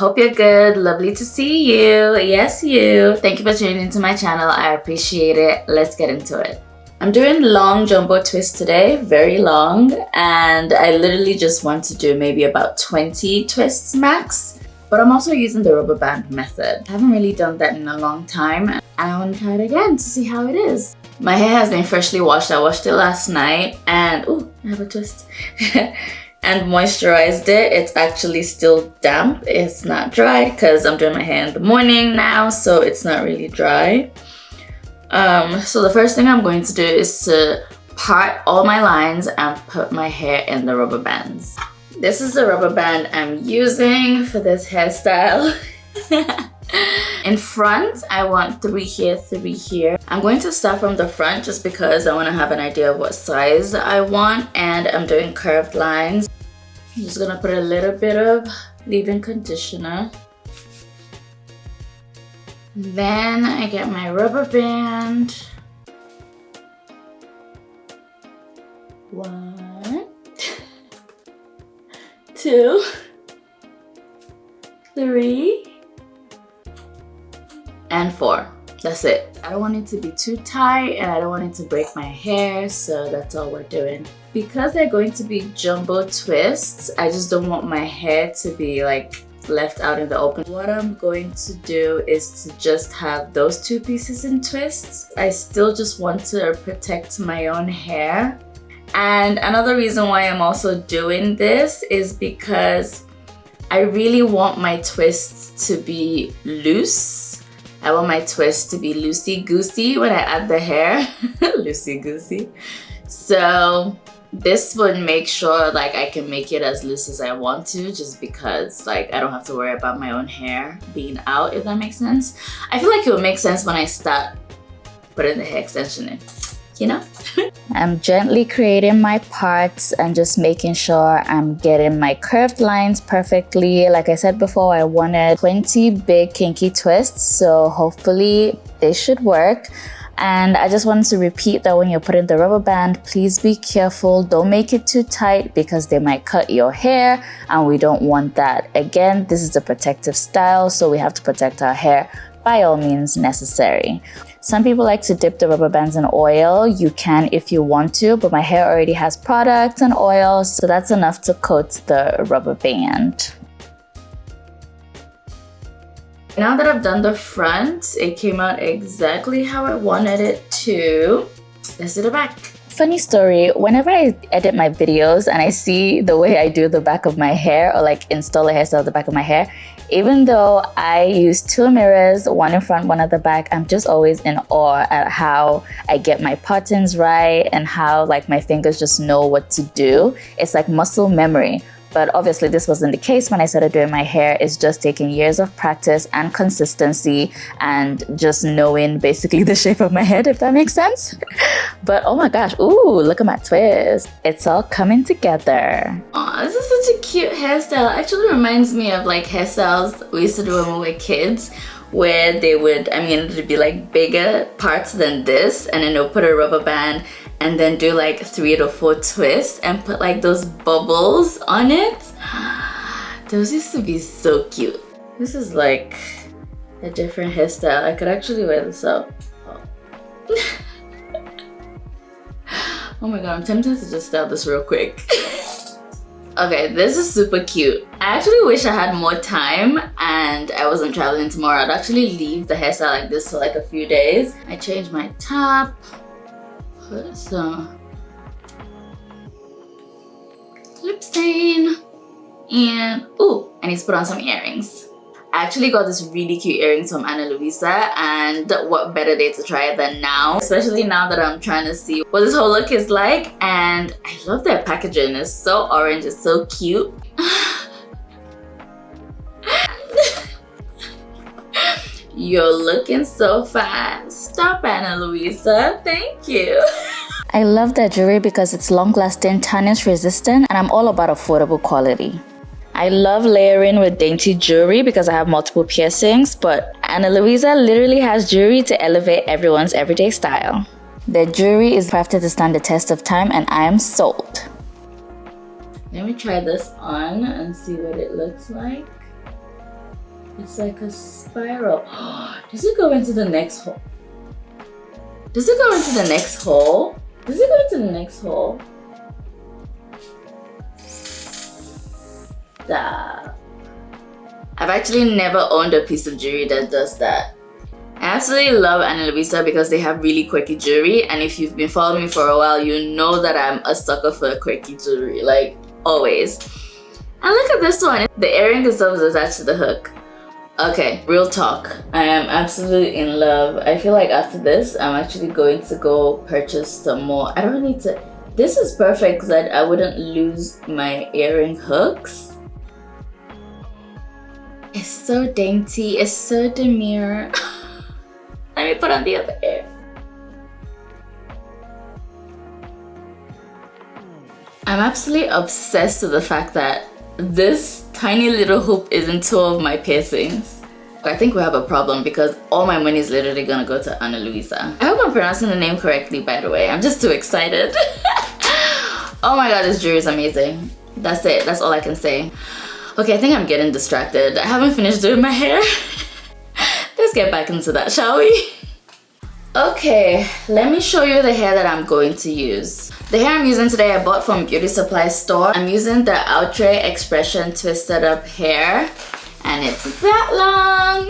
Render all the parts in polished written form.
hope you're good. Lovely to see you. Yes, you. Thank you for tuning into my channel. I appreciate it. Let's get into it. I'm doing long jumbo twists today, very long, and I literally just want to do maybe about 20 twists max. But I'm also using the rubber band method. I haven't really done that in a long time, and I want to try it again to see how it is. My hair has been freshly washed. I washed it last night, and ooh, I have a twist. And moisturized it. It's actually still damp. It's not dry because I'm doing my hair in the morning now, so it's not really dry. So the first thing I'm going to do is to part all my lines and put my hair in the rubber bands. This is the rubber band I'm using for this hairstyle. In front, I want 3 here, 3 here. I'm going to start from the front just because I want to have an idea of what size I want, and I'm doing curved lines. I'm just gonna put a little bit of leave-in conditioner. Then I get my rubber band. 1, 2, 3, and 4. That's it. I don't want it to be too tight and I don't want it to break my hair, so that's all we're doing. Because they're going to be jumbo twists, I just don't want my hair to be like left out in the open. What I'm going to do is to just have those 2 pieces in twists. I still just want to protect my own hair. And another reason why I'm also doing this is because I really want my twists to be loose. I want my twists to be loosey-goosey when I add the hair. Loosey-goosey. So this would make sure like I can make it as loose as I want to, just because like I don't have to worry about my own hair being out, if that makes sense. I feel like it will make sense when I start putting the hair extension in, you know? I'm gently creating my parts and just making sure I'm getting my curved lines perfectly. Like I said before, I wanted 20 big kinky twists, so hopefully they should work. And I just wanted to repeat that when you're putting the rubber band, please be careful. Don't make it too tight because they might cut your hair, and we don't want that. Again, this is a protective style, so we have to protect our hair by all means necessary. Some people like to dip the rubber bands in oil. You can if you want to, but my hair already has product and oil, so that's enough to coat the rubber band. Now that I've done the front, it came out exactly how I wanted it to. Let's do the back. Funny story, whenever I edit my videos and I see the way I do the back of my hair or like install a hairstyle at the back of my hair, even though I use 2 mirrors, 1 in front, 1 at the back, I'm just always in awe at how I get my patterns right and how like my fingers just know what to do. It's like muscle memory. But obviously this wasn't the case when I started doing my hair. It's just taking years of practice and consistency and just knowing basically the shape of my head, if that makes sense. But oh my gosh, ooh, look at my twist. It's all coming together. Aw, this is such a cute hairstyle. It actually reminds me of like hairstyles we used to do when we were kids, where they would, it'd be like bigger parts than this, and then they'll put a rubber band and then do like 3 to 4 twists and put like those bubbles on it. Those used to be so cute. This is like a different hairstyle. I could actually wear this out. Oh. Oh my god, I'm tempted to just style this real quick. Okay, this is super cute. I actually wish I had more time and I wasn't traveling tomorrow. I'd actually leave the hairstyle like this for like a few days. I changed my top. Put some lip stain, and ooh, I need to put on some earrings. I actually got this really cute earrings from Luisa, and what better day to try it than now, especially now that I'm trying to see what this whole look is like. And I love their packaging. It's so orange, it's so cute. You're looking so fine. Stop, Luisa. Thank you. I love that jewelry because it's long-lasting, tarnish resistant, and I'm all about affordable quality. I love layering with dainty jewelry because I have multiple piercings, but Luisa literally has jewelry to elevate everyone's everyday style. The jewelry is crafted to stand the test of time, and I am sold. Let me try this on and see what it looks like. It's like a spiral. Does it go into the next hole? Does it go into the next hole? Does it go into the next hole? Stop. I've actually never owned a piece of jewelry that does that. I absolutely love Ana Luisa because they have really quirky jewelry, and if you've been following me for a while, you know that I'm a sucker for quirky jewelry, like always. And look at this one. The earring itself is attached to the hook. Okay, real talk. I am absolutely in love. I feel like after this, I'm actually going to go purchase some more. I don't need to. This is perfect because I wouldn't lose my earring hooks. It's so dainty. It's so demure. Let me put on the other ear. I'm absolutely obsessed with the fact that this tiny little hoop is in two of my piercings. I think we have a problem because all my money is literally gonna go to Ana Luisa. I hope I'm pronouncing the name correctly, by the way. I'm just too excited. Oh my god, this jewelry is amazing. That's it. That's all I can say. Okay, I think I'm getting distracted. I haven't finished doing my hair. Let's get back into that, shall we? Okay, let me show you the hair that I'm going to use. The hair I'm using today I bought from a beauty supply store. I'm using the Outre X-pression twisted up hair, and it's that long.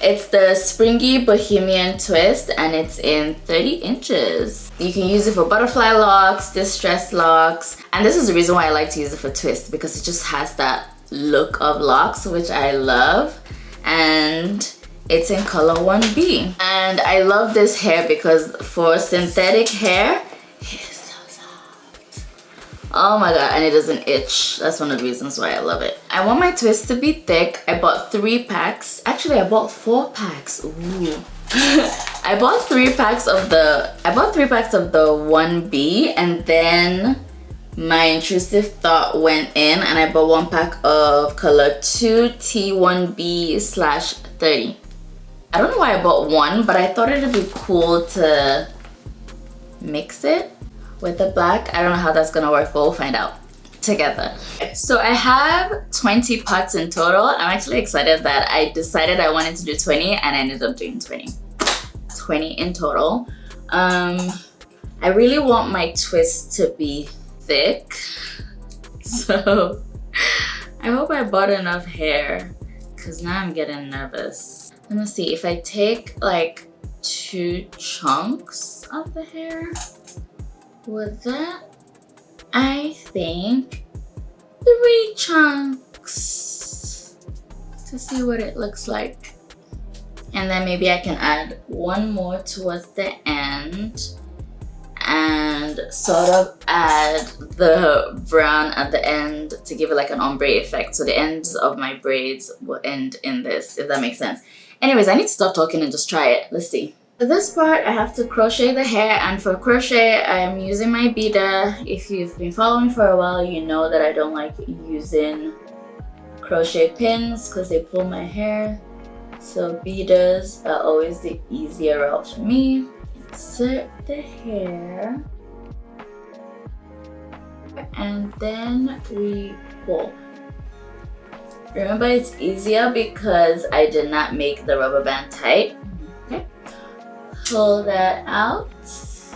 It's the Springy Bohemian twist, and it's in 30 inches. You can use it for butterfly locks, distressed locks, and this is the reason why I like to use it for twists, because it just has that look of locks, which I love. And it's in color 1B. And I love this hair because for synthetic hair, it's so soft. Oh my god, and it doesn't itch. That's one of the reasons why I love it. I want my twist to be thick. I bought 3 packs. Actually, I bought 4 packs. Ooh. I bought 3 packs of the 1B, and then my intrusive thought went in and I bought 1 pack of color 2 T1B/30. I don't know why I bought 1, but I thought it'd be cool to mix it with the black. I don't know how that's gonna work, but we'll find out together. So I have 20 pots in total. I'm actually excited that I decided I wanted to do 20 and I ended up doing 20. 20 in total. I really want my twist to be thick, so I hope I bought enough hair because now I'm getting nervous. Let me see, if I take like 2 chunks of the hair, would that, I think 3 chunks to see what it looks like. And then maybe I can add 1 more towards the end and sort of add the brown at the end to give it like an ombre effect. So the ends of my braids will end in this, if that makes sense. Anyways, I need to stop talking and just try it. Let's see. For this part, I have to crochet the hair, and for crochet, I am using my beader. If you've been following me for a while, you know that I don't like using crochet pins because they pull my hair. So beaders are always the easier route for me. Insert the hair, and then we pull. Remember, it's easier because I did not make the rubber band tight. Okay, pull that out. This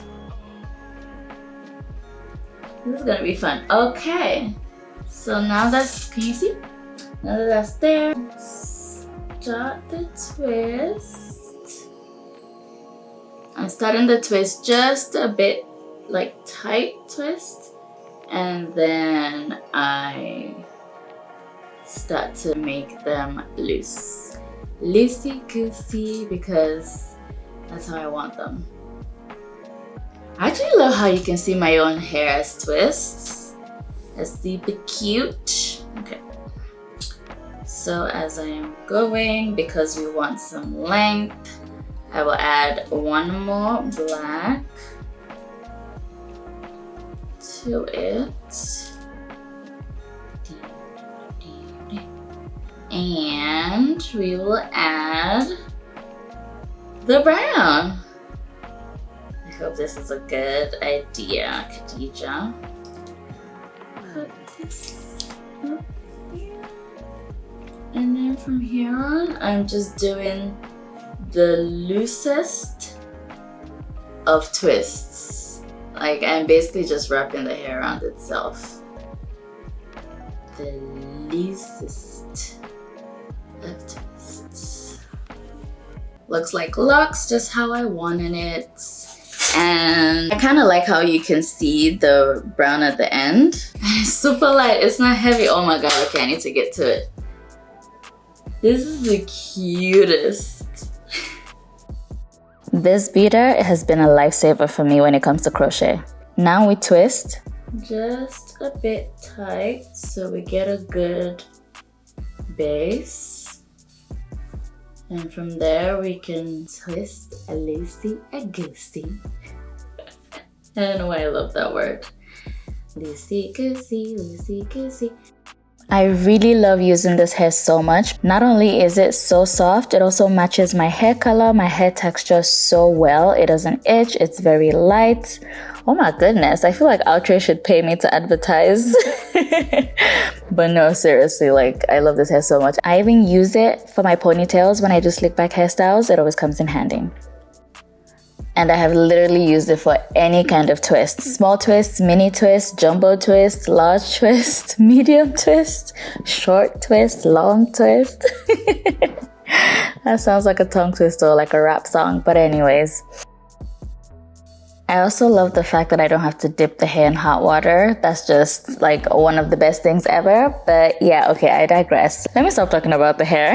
is gonna be fun. Okay, so now that's, can you see? Now that that's there, start the twist. I'm starting the twist just a bit like tight twist, and then I start to make them loose. Loosey goosey, because that's how I want them. I actually love how you can see my own hair as twists. That's super cute. Okay. So as I am going, because we want some length, I will add 1 more black to it. And we will add the brown. I hope this is a good idea, Khadijah. Put this up here. And then And from here on, I'm just doing the loosest of twists. Like, I'm basically just wrapping the hair around itself. The loosest of twists. Looks like locks, just how I wanted it. And I kind of like how you can see the brown at the end. It's super light, it's not heavy. Oh my god, okay, I need to get to it. This is the cutest. This beader has been a lifesaver for me when it comes to crochet. Now we twist just a bit tight so we get a good base. And from there we can twist a loosey a goosey. I don't know why I love that word. Loosey goosey, loosey goosey. I really love using this hair so much. Not only is it so soft, it also matches my hair color, my hair texture so well. It doesn't itch, it's very light. Oh my goodness, I feel like Outre should pay me to advertise. But no, seriously, like, I love this hair so much. I even use it for my ponytails when I do slick back hairstyles. It always comes in handy. And I have literally used it for any kind of twist. Small twist, mini twist, jumbo twist, large twist, medium twist, short twist, long twist. That sounds like a tongue twister or like a rap song, but anyways. I also love the fact that I don't have to dip the hair in hot water. That's just like one of the best things ever. But yeah, okay, I digress. Let me stop talking about the hair.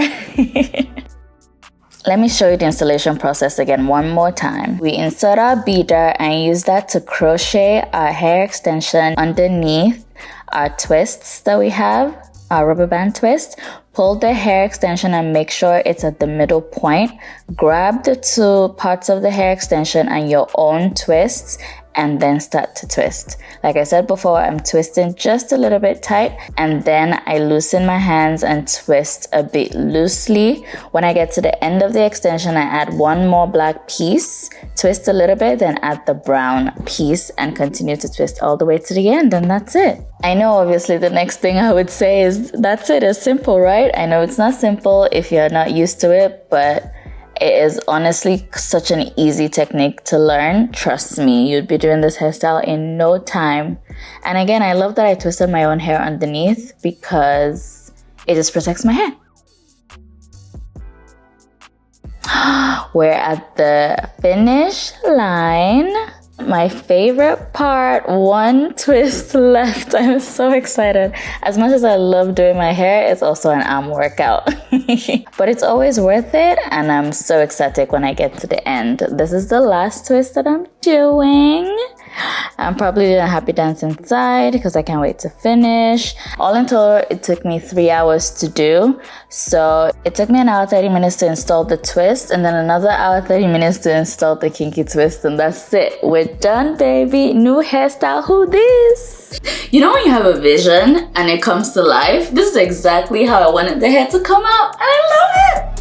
Let me show you the installation process again one more time. We insert our beader and use that to crochet our hair extension underneath our twists that we have, our rubber band twist. Pull the hair extension and make sure it's at the middle point. Grab the two parts of the hair extension and your own twists and then start to twist. Like I said before, I'm twisting just a little bit tight and then I loosen my hands and twist a bit loosely. When I get to the end of the extension, I add one more black piece, twist a little bit, then add the brown piece and continue to twist all the way to the end, and that's it. I know obviously the next thing I would say is that's it, it's simple, right? I know it's not simple if you're not used to it, but it is honestly such an easy technique to learn. Trust me, you'd be doing this hairstyle in no time. And again, I love that I twisted my own hair underneath because it just protects my hair. We're at the finish line. My favorite part, one twist left. I'm so excited. As much as I love doing my hair, it's also an arm workout. But it's always worth it, and I'm so ecstatic when I get to the end. This is the last twist that I'm doing. I'm probably doing a happy dance inside because I can't wait to finish. All in all, it took me 3 hours to do. So it took me 1 hour 30 minutes to install the twist and then another 1 hour 30 minutes to install the kinky twist, and that's it. We're done, baby. New hairstyle, who this? You know when you have a vision and it comes to life? This is exactly how I wanted the hair to come out, and I love it.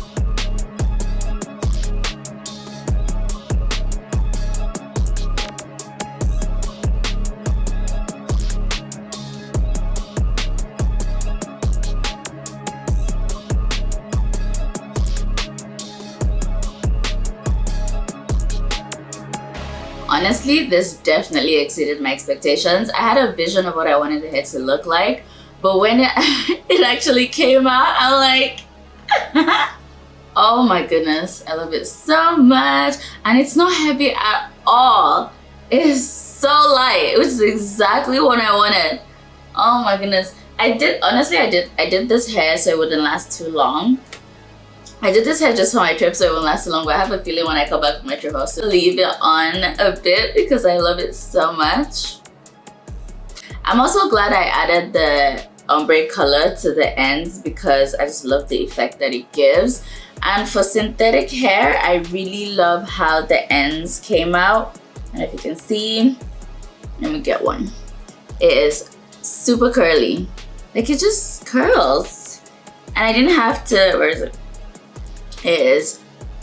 Honestly, this definitely exceeded my expectations. I had a vision of what I wanted the hair to look like, but when it actually came out, I'm like, oh my goodness, I love it so much. And it's not heavy at all. It is so light, which is exactly what I wanted. Oh my goodness. I did this hair so it wouldn't last too long. I did this hair just for my trip so it won't last too long, but I have a feeling when I come back from my trip I'll still leave it on a bit because I love it so much. I'm also glad I added the ombre color to the ends because I just love the effect that it gives. And for synthetic hair, I really love how the ends came out. And if you can see, let me get one. It is super curly. Like, it just curls. And I didn't have to, where is it? It is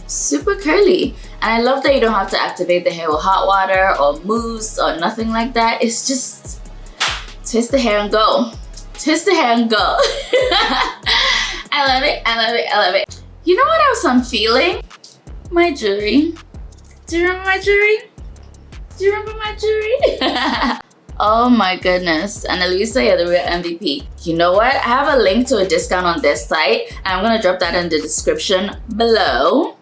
super curly, and I love that you don't have to activate the hair with hot water or mousse or nothing like that. It's just twist the hair and go, twist the hair and go. I love it, I love it, I love it. You know what else I'm feeling? My jewelry. Do you remember my jewelry? Do you remember my jewelry? Oh my goodness. And Luisa, you're the real MVP. You know what? I have a link to a discount on this site, and I'm gonna drop that in the description below.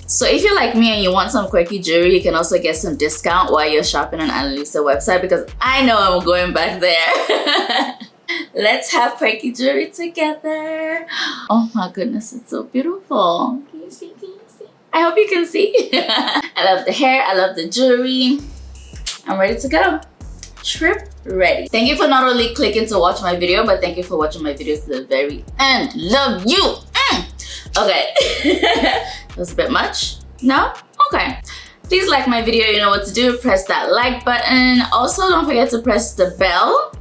So if you're like me and you want some quirky jewelry, you can also get some discount while you're shopping on Luisa website, because I know I'm going back there. Let's have quirky jewelry together. Oh my goodness, it's so beautiful. Can you see? Can you see? I hope you can see. I love the hair, I love the jewelry. I'm ready to go. Trip ready. Thank you for not only clicking to watch my video, but thank you for watching my videos to the very end. Love you. Okay. That was a bit much. No? Okay. Please like my video. You know what to do. Press that like button. Also, don't forget to press the bell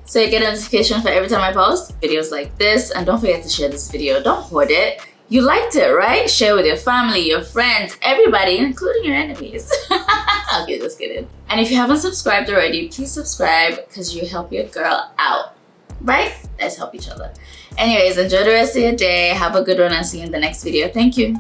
so you get a notification for every time I post videos like this. And don't forget to share this video. Don't hoard it. You liked it, right? Share with your family, your friends, everybody, including your enemies. Okay, just kidding. And if you haven't subscribed already, please subscribe, because you help your girl out, right? Let's help each other. Anyways, enjoy the rest of your day. Have a good one, and see you in the next video. Thank you.